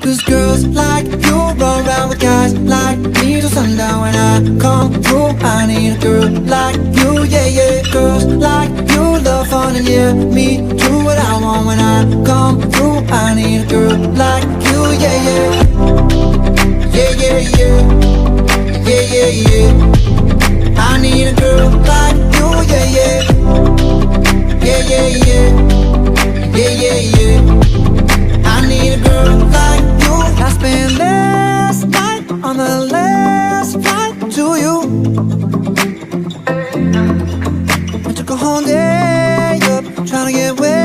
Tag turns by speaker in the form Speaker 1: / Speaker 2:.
Speaker 1: Cause girls like you run around with guys like me till sundown. When I come through, I need a girl like you, yeah, yeah. Girls like you love fun and yeah, me do what I want. When I come through, I need a girl like you, yeah, yeah. Yeah, yeah, yeah. Yeah, yeah, yeah. I need a girl like you, yeah, yeah. Yeah, yeah, yeah. Yeah, yeah, yeah. I need a girl like you. I spent last night on the last flight to you. I took a whole day up trying to get where